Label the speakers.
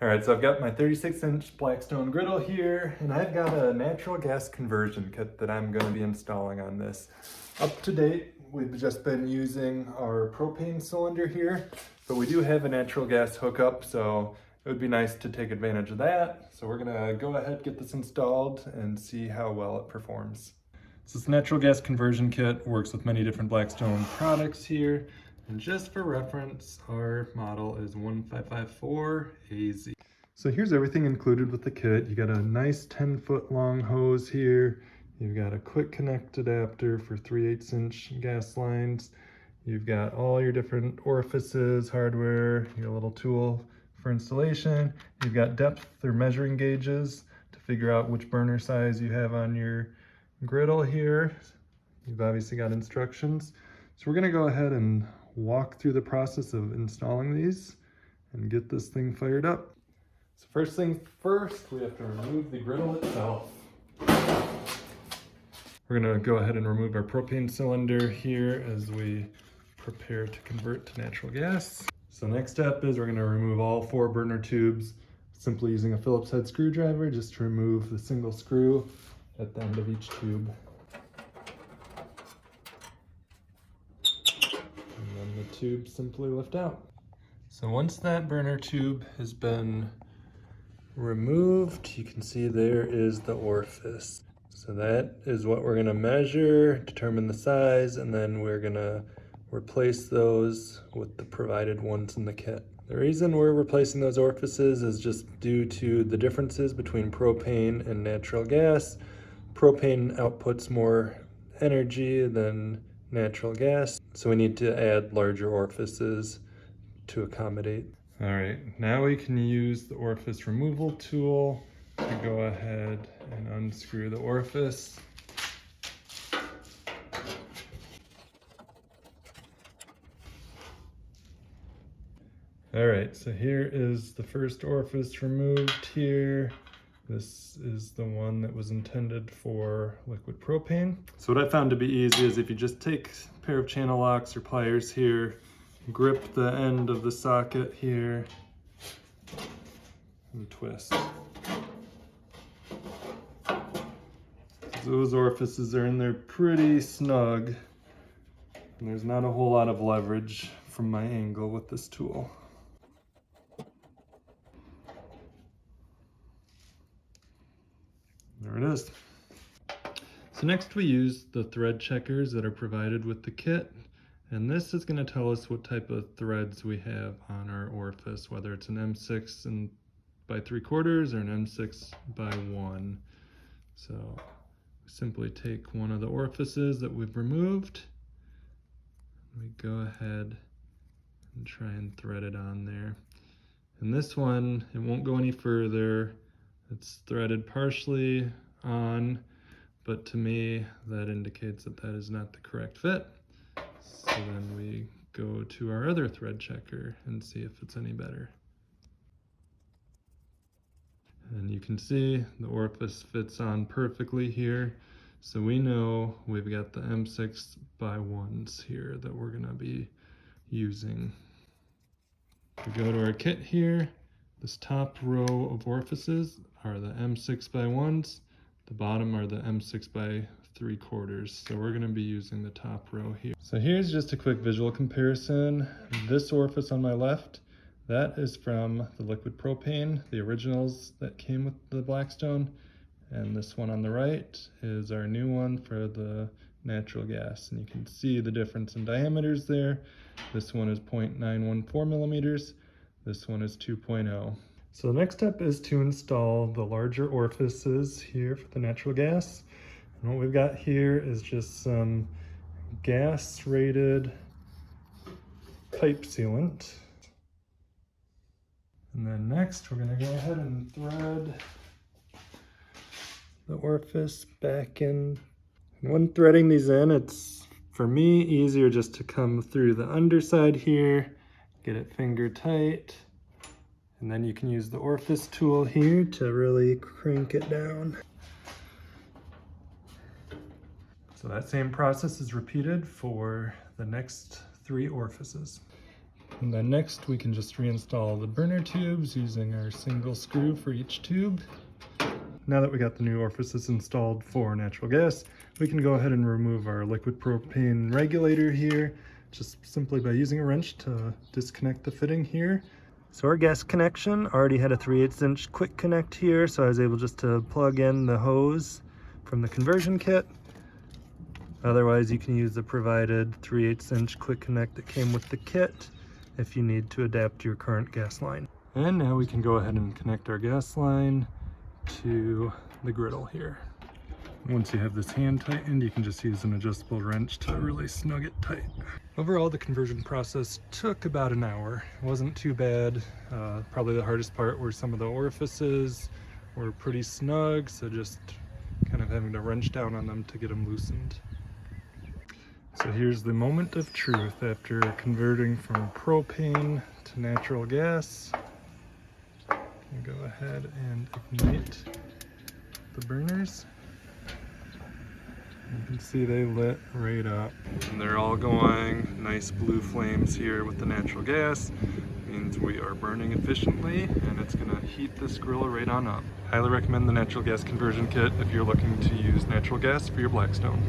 Speaker 1: All right, so I've got my 36-inch Blackstone griddle here, and I've got a natural gas conversion kit that I'm going to be installing on this. Up to date, we've just been using our propane cylinder here, but we do have a natural gas hookup, so it would be nice to take advantage of that. So we're gonna go ahead, get this installed, and see how well it performs. So this natural gas conversion kit works with many different Blackstone products here. And just for reference, our model is 1554AZ. So here's everything included with the kit. You got a nice 10-foot long hose here. You've got a quick connect adapter for 3/8-inch gas lines. You've got all your different orifices, hardware, your little tool for installation. You've got depth or measuring gauges to figure out which burner size you have on your griddle here. You've obviously got instructions. So we're gonna go ahead and walk through the process of installing these and get this thing fired up. So first things first, we have to remove the griddle itself. We're gonna go ahead and remove our propane cylinder here as we prepare to convert to natural gas. So next step is we're gonna remove all 4 burner tubes, simply using a Phillips head screwdriver just to remove the single screw at the end of each tube. And then the tube simply lift out. So once that burner tube has been removed, you can see there is the orifice. So that is what we're gonna measure, determine the size, and then we're gonna replace those with the provided ones in the kit. The reason we're replacing those orifices is just due to the differences between propane and natural gas. Propane outputs more energy than natural gas, so we need to add larger orifices to accommodate. All right, now we can use the orifice removal tool to go ahead and unscrew the orifice. All right, so here is the first orifice removed here. This is the one that was intended for liquid propane. So what I found to be easy is if you just take a pair of channel locks or pliers here, grip the end of the socket here, and twist. Those orifices are in there pretty snug, and there's not a whole lot of leverage from my angle with this tool. There it is. So next we use the thread checkers that are provided with the kit, and this is going to tell us what type of threads we have on our orifice, whether it's an M6 by 3/4 or an M6 by 1. So we simply take one of the orifices that we've removed, we go ahead and try and thread it on there. And this one, it won't go any further. It's threaded partially on, but to me, that indicates that that is not the correct fit. So then we go to our other thread checker and see if it's any better. And you can see the orifice fits on perfectly here. So we know we've got the M6 by 1s here that we're gonna be using. We go to our kit here. This top row of orifices are the M6 by 1s. The bottom are the M6 by 3/4. So we're gonna be using the top row here. So here's just a quick visual comparison. This orifice on my left, that is from the liquid propane, the originals that came with the Blackstone. And this one on the right is our new one for the natural gas. And you can see the difference in diameters there. This one is 0.914 millimeters. This one is 2.0. So the next step is to install the larger orifices here for the natural gas. And what we've got here is just some gas rated pipe sealant. And then next we're gonna go ahead and thread the orifice back in. And when threading these in, it's, for me, easier just to come through the underside here, get it finger tight, and then you can use the orifice tool here to really crank it down. So that same process is repeated for the next 3 orifices. And then next we can just reinstall the burner tubes using our single screw for each tube. Now that we got the new orifices installed for natural gas, we can go ahead and remove our liquid propane regulator here, just simply by using a wrench to disconnect the fitting here. So our gas connection already had a 3/8" quick connect here, so I was able just to plug in the hose from the conversion kit. Otherwise, you can use the provided 3/8" quick connect that came with the kit if you need to adapt your current gas line. And now we can go ahead and connect our gas line to the griddle here. Once you have this hand tightened, you can just use an adjustable wrench to really snug it tight. Overall, the conversion process took about an hour. It wasn't too bad. Probably the hardest part were some of the orifices were pretty snug, so just kind of having to wrench down on them to get them loosened. So here's the moment of truth after converting from propane to natural gas. You go ahead and ignite the burners. You can see they lit right up. And they're all going nice blue flames here with the natural gas. Means we are burning efficiently and it's gonna heat this grill right on up. Highly recommend the natural gas conversion kit if you're looking to use natural gas for your Blackstone.